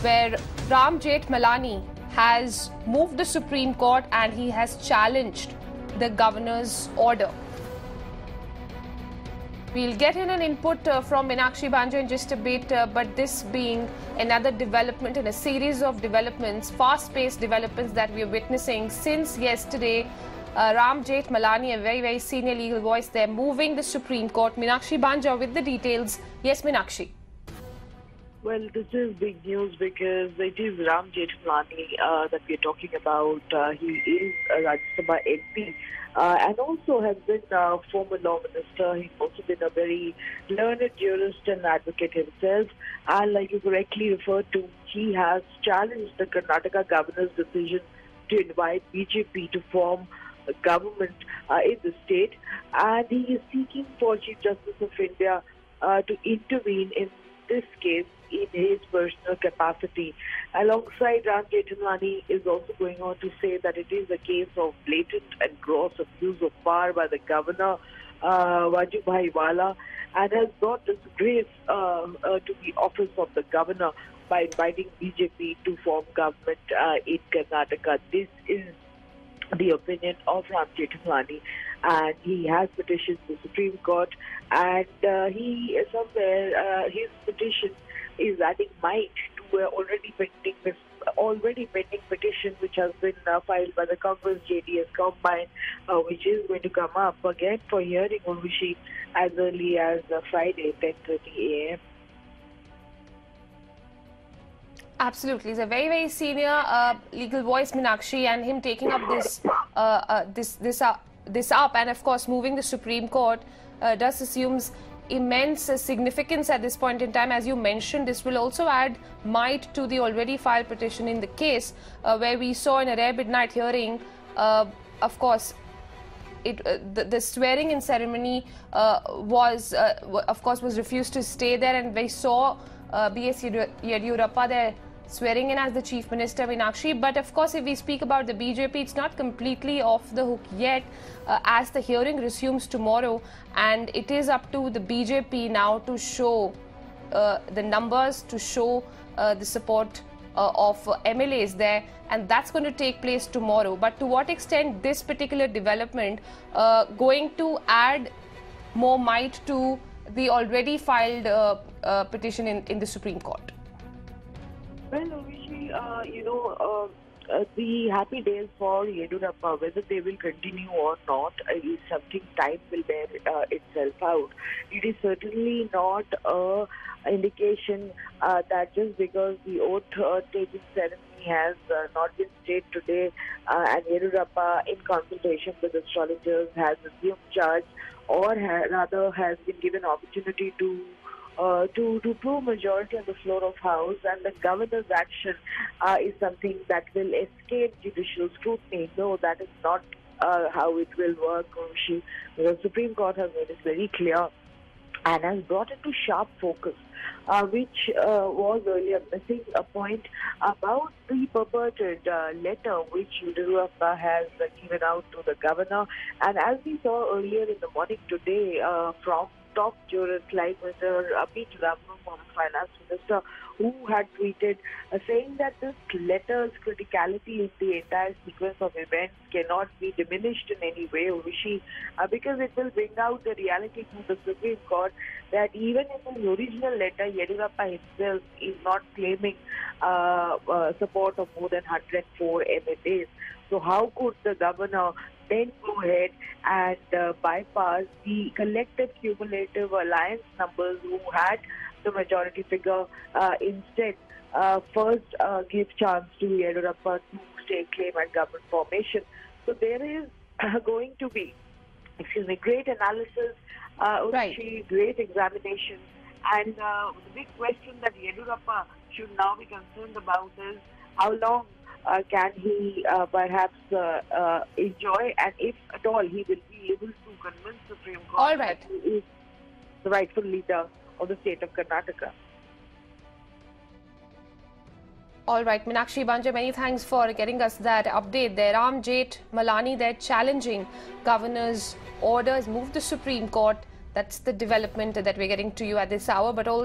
where Ram Jethmalani has moved the Supreme Court and he has challenged the governor's order. We'll get in an input from Meenakshi Banjo in just a bit, but this being another development in a series of developments, fast-paced developments that we are witnessing since yesterday. Ram Jethmalani, a very senior legal voice there, moving the Supreme Court. Meenakshi Banjo with the details. Yes, Meenakshi. Well, this is big news because it is Ram Jethmalani that we are talking about. He is a Rajya Sabha MP and also has been a former law minister. He's also been a very learned jurist and advocate himself. And like you correctly referred to, he has challenged the Karnataka governor's decision to invite BJP to form a government in the state. And he is seeking for Chief Justice of India to intervene in this case in his personal capacity. Alongside, Ram Jethmalani is also going on to say that it is a case of blatant and gross abuse of power by the governor, Vajubhai Wala, and has brought disgrace to the office of the governor by inviting BJP to form government in Karnataka. This is the opinion of Ram Jethmalani, and he has petitioned the Supreme Court, and his petition is adding might to an already pending petition which has been filed by the Congress JDS combine, which is going to come up again for hearing on Rishi as early as Friday, 10:30 a.m. Absolutely, he's a very senior legal voice, Meenakshi, and him taking up this up, and of course moving the Supreme Court does assumes immense significance at this point in time. As you mentioned, this will also add might to the already filed petition in the case, where we saw in a rare midnight hearing, of course, the swearing-in ceremony was refused to stay there, and we saw B.S. Yediyurappa there swearing in as the Chief Minister, Meenakshi. But of course, if we speak about the BJP, it's not completely off the hook yet, as the hearing resumes tomorrow, and it is up to the BJP now to show the numbers, to show the support of MLAs there, and that's going to take place tomorrow. But to what extent this particular development going to add more might to the already filed petition in the Supreme Court? Well, Rishi, the happy days for Yediyurappa, whether they will continue or not, is something time will bear itself out. It is certainly not an indication that just because the oath-taking ceremony has not been stayed today and Yediyurappa, in consultation with astrologers, has assumed charge, or rather has been given opportunity to prove majority on the floor of House, and the governor's action is something that will escape judicial scrutiny. No, that is not how it will work, Rishi. The Supreme Court has made it very clear and has brought into sharp focus, which was earlier missing, a point about the purported letter which Yediyurappa has given out to the governor. And as we saw earlier in the morning today from top jurists like Mr. P. Chidambaram, former finance minister, who had tweeted saying that this letter's criticality in the entire sequence of events cannot be diminished in any way, Rishi, because it will bring out the reality to the Supreme Court that even in the original letter, Yediyurappa himself is not claiming support of more than 104 MLAs. So how could the governor then go ahead and bypass the collective cumulative alliance numbers who had the majority figure, instead first give chance to Yediyurappa to stake claim at government formation? So there is going to be, great analysis, great examination, and the big question that Yediyurappa should now be concerned about is how long can he perhaps enjoy, and if at all he will be able to convince the Supreme Court that he is the rightful leader of the state of Karnataka. All right, Meenakshi Banjo, many thanks for getting us that update there. Ram Jethmalani there challenging governor's orders, moved the Supreme Court. That's the development that we're getting to you at this hour, but also